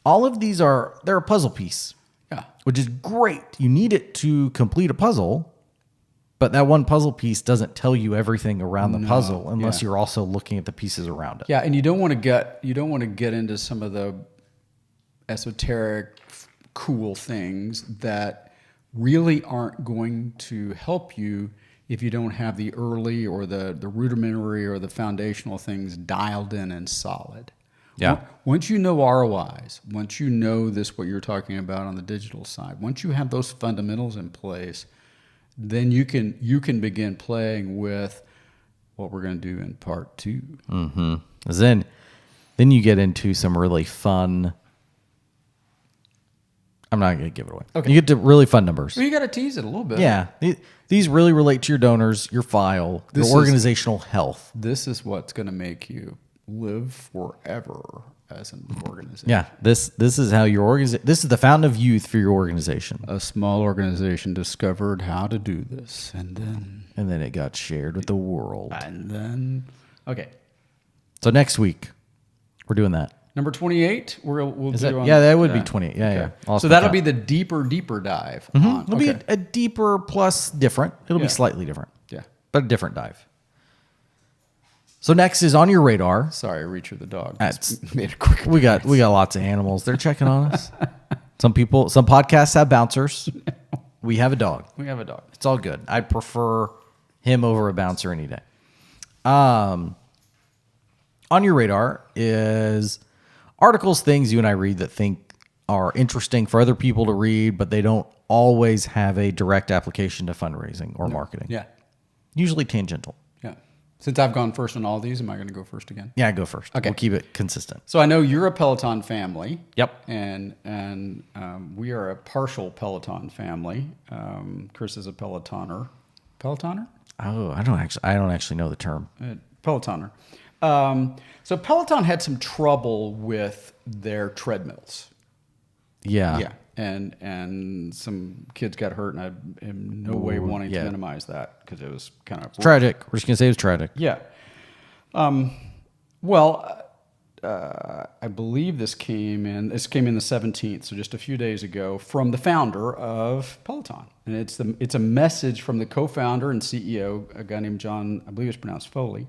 all of these they're a puzzle piece. Yeah. Which is great. You need it to complete a puzzle, but that one puzzle piece doesn't tell you everything around the puzzle unless you're also looking at the pieces around it. Yeah, and you don't want to get into some of the esoteric, cool things that really aren't going to help you if you don't have the early or the rudimentary or the foundational things dialed in and solid. Yeah. Once you know ROIs, once you know what you're talking about on the digital side, once you have those fundamentals in place, then you can begin playing with what we're going to do in part 2. Mm-hmm. Then you get into some really fun. I'm not going to give it away. Okay. You get to really fun numbers. Well, you got to tease it a little bit. Yeah. These really relate to your donors, your file, your organizational health. This is what's going to make you live forever as an organization. Yeah. This is how this is the fountain of youth for your organization. A small organization discovered how to do this, and then it got shared with the world. And then So next week we're doing that. Number 28, we'll do that would be 28. Yeah. So that'll be the deeper dive. It'll be a deeper plus different. It'll be slightly different. Yeah. But a different dive. So next is on your radar. Sorry, Reacher the dog. Made it quick. We got lots of animals. They're checking on us. Some podcasts have bouncers. We have a dog. It's all good. I'd prefer him over a bouncer any day. On your radar is articles, things you and I read that think are interesting for other people to read, but they don't always have a direct application to fundraising or marketing. Yeah. Usually tangential. Yeah. Since I've gone first on all these, am I going to go first again? Yeah, go first. Okay. We'll keep it consistent. So I know you're a Peleton family. Yep. And we are a partial Peleton family. Chris is a Pelotoner. Pelotoner? Oh, I don't actually know the term. Pelotoner. So Peleton had some trouble with their treadmills. Yeah. Yeah. And some kids got hurt, and I am in no way wanting to minimize that because it was kind of tragic. We're just going to say it was tragic. Yeah. Well, I believe this came in the 17th, so just a few days ago, from the founder of Peleton. And it's a message from the co-founder and CEO, a guy named John, I believe it's pronounced Foley.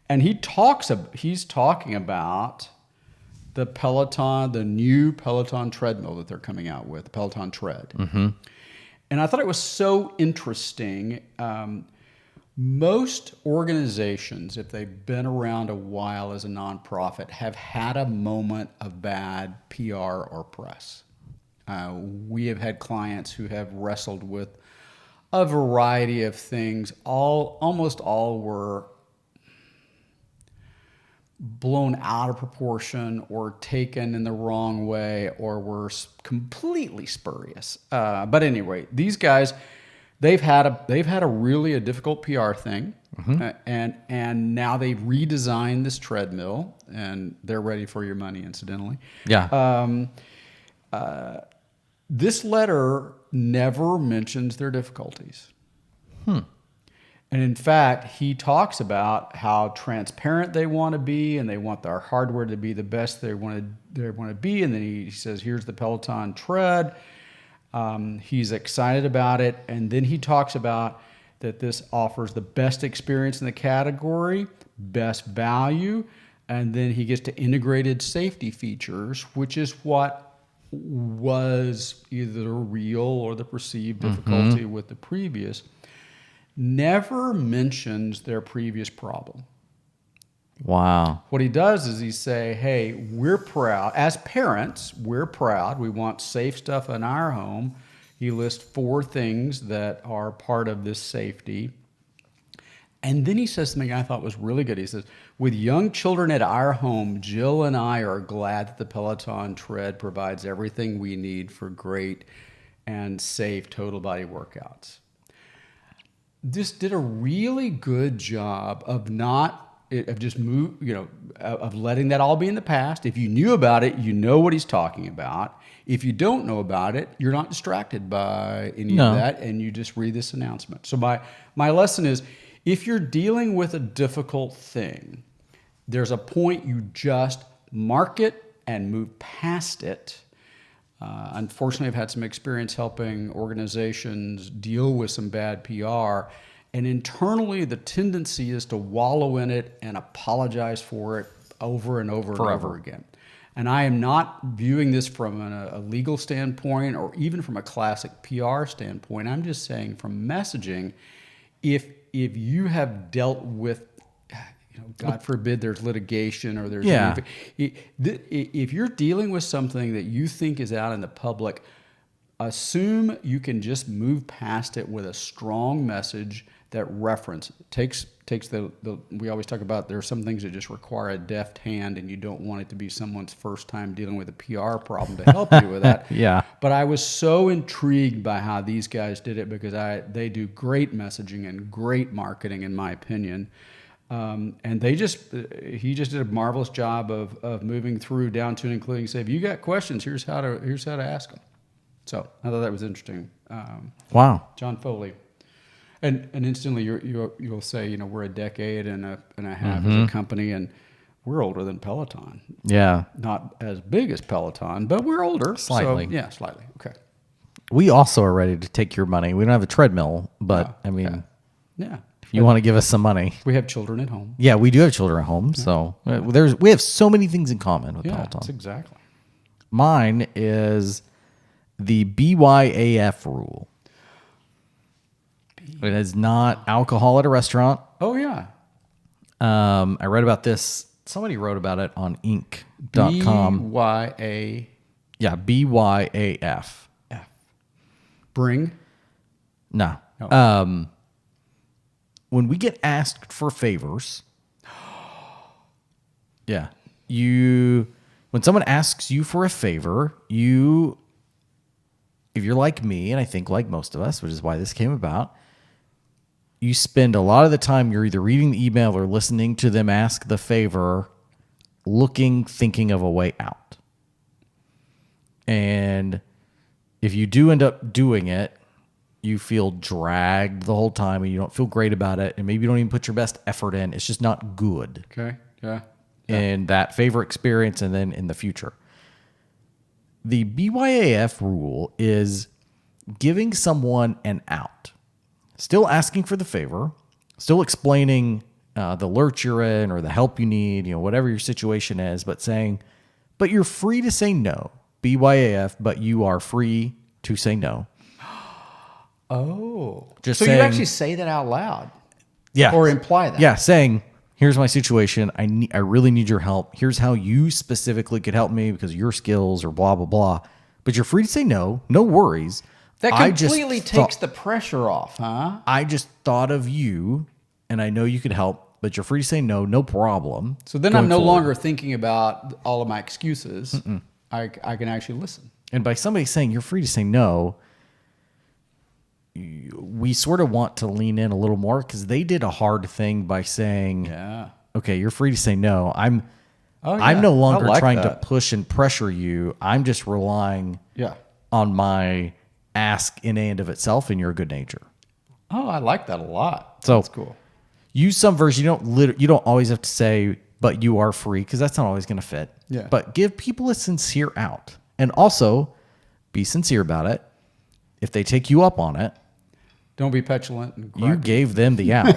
And he's talking about the Peleton, the new Peleton treadmill that they're coming out with, the Peleton Tread. Mm-hmm. And I thought it was so interesting. Most organizations, if they've been around a while as a nonprofit, have had a moment of bad PR or press. We have had clients who have wrestled with a variety of things. Almost all were blown out of proportion or taken in the wrong way or were completely spurious. But anyway, these guys, they've had a really difficult PR thing, and now they've redesigned this treadmill, and they're ready for your money, incidentally. Yeah. This letter never mentions their difficulties. And in fact, he talks about how transparent they want to be, and they want their hardware to be the best they want to be. And then he says, "Here's the Peleton Tread." He's excited about it, and then he talks about that this offers the best experience in the category, best value, and then he gets to integrated safety features, which is what was either the real or the perceived difficulty with the previous. Never mentions their previous problem. Wow. What he does is he say, hey, we're proud. As parents, we're proud. We want safe stuff in our home. He lists 4 things that are part of this safety. And then he says something I thought was really good. He says, with young children at our home, Jill and I are glad that the Peleton Tread provides everything we need for great and safe total body workouts. This did a really good job of of letting that all be in the past. If you knew about it, you know what he's talking about. If you don't know about it, you're not distracted by any of that, and you just read this announcement. So my lesson is, if you're dealing with a difficult thing, there's a point you just mark it and move past it. Unfortunately, I've had some experience helping organizations deal with some bad PR, and internally the tendency is to wallow in it and apologize for it over and over and over again. And I am not viewing this from a legal standpoint or even from a classic PR standpoint. I'm just saying from messaging, if you have dealt with, God forbid there's litigation or there's if you're dealing with something that you think is out in the public, assume you can just move past it with a strong message that takes the we always talk about there are some things that just require a deft hand, and you don't want it to be someone's first time dealing with a PR problem to help you with that. Yeah. But I was so intrigued by how these guys did it, because they do great messaging and great marketing, in my opinion. And he just did a marvelous job of moving through down to and including say, if you got questions, here's how to ask them. So I thought that was interesting. Wow. John Foley. And instantly you'll say, we're a decade and a half as a company, and we're older than Peleton. Yeah. Not as big as Peleton, but we're older. Slightly. So, yeah, slightly. Okay. We also are ready to take your money. We don't have a treadmill, but Yeah. if you want to give us some money. We have children at home. Yeah, we do have children at home. So we have so many things in common with Peleton. That's exactly. Mine is the BYAF rule. It is not alcohol at a restaurant. Oh, yeah. I read about this. Somebody wrote about it on Inc.com. BYA. Yeah, BYAF. F. Bring? No. Oh. When we get asked for favors, when someone asks you for a favor, if you're like me, and I think like most of us, which is why this came about, you spend a lot of the time you're either reading the email or listening to them ask the favor, thinking of a way out. And if you do end up doing it, you feel dragged the whole time and you don't feel great about it, and maybe you don't even put your best effort in. It's just not good. Okay. Yeah. In that favorite experience and then in the future. The BYAF rule is giving someone an out. Still asking for the favor, still explaining the lurch you're in or the help you need, whatever your situation is, but saying, but you're free to say no. BYAF, but you are free to say no. Oh. Just so saying, you actually say that out loud? Yeah. Or imply that? Yeah, saying, here's my situation. I really need your help. Here's how you specifically could help me because of your skills or blah, blah, blah. But you're free to say no. No worries. That completely takes the pressure off, huh? I just thought of you, and I know you could help, but you're free to say no. No problem. So then I'm no longer thinking about all of my excuses. I can actually listen. And by somebody saying you're free to say no, we sort of want to lean in a little more because they did a hard thing by saying, okay, you're free to say no. I'm no longer trying to push and pressure you. I'm just relying on my ask in and of itself and your good nature. Oh, I like that a lot. So that's cool. Use some version. You don't always have to say, but you are free, because that's not always going to fit. Yeah. But give people a sincere out. And also be sincere about it. If they take you up on it, don't be petulant. And you gave them the out.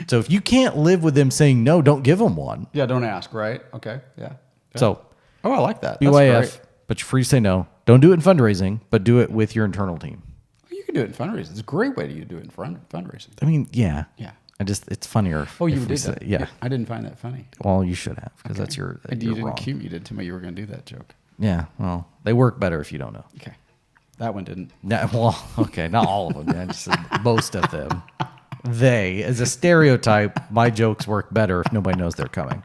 So if you can't live with them saying no, don't give them one. Yeah, don't ask, right? Okay, yeah. So, I like that. BYAF, but you're free to say no. Don't do it in fundraising, but do it with your internal team. You can do it in fundraising. It's a great way to do it in fundraising. I mean, yeah. Yeah. It's funnier. Oh, you did that? Yeah. I didn't find that funny. Well, you should have, because that's you you're wrong. You didn't tell me you were going to do that joke. Yeah, well, they work better if you don't know. Okay. That one didn't. Yeah, well, okay, not all of them. I just said most of them. They, as a stereotype, my jokes work better if nobody knows they're coming.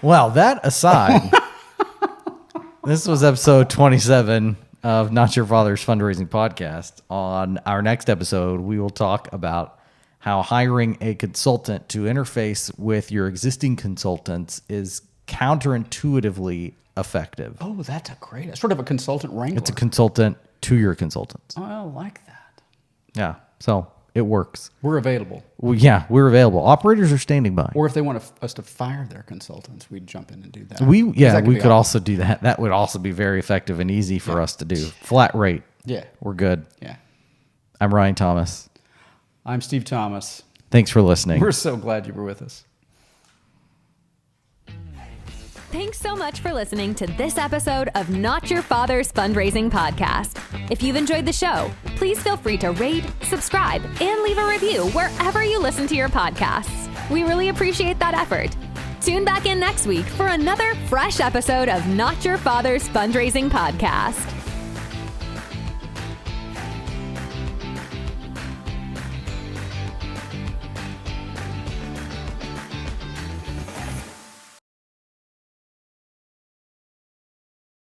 Well, that aside, this was episode 27 of Not Your Father's Fundraising Podcast. On our next episode, we will talk about how hiring a consultant to interface with your existing consultants is counterintuitively effective. Oh, that's sort of a consultant wrangler. It's a consultant to your consultants. Oh, I like that. Yeah, so it works. We're available. Well, yeah, we're available. Operators are standing by. Or if they want us to fire their consultants, we'd jump in and do that. We could also do that. That would also be very effective and easy for us to do. Flat rate. Yeah. We're good. Yeah. I'm Ryan Thomas. I'm Steve Thomas. Thanks for listening. We're so glad you were with us. Thanks so much for listening to this episode of Not Your Father's Fundraising Podcast. If you've enjoyed the show, please feel free to rate, subscribe, and leave a review wherever you listen to your podcasts. We really appreciate that effort. Tune back in next week for another fresh episode of Not Your Father's Fundraising Podcast.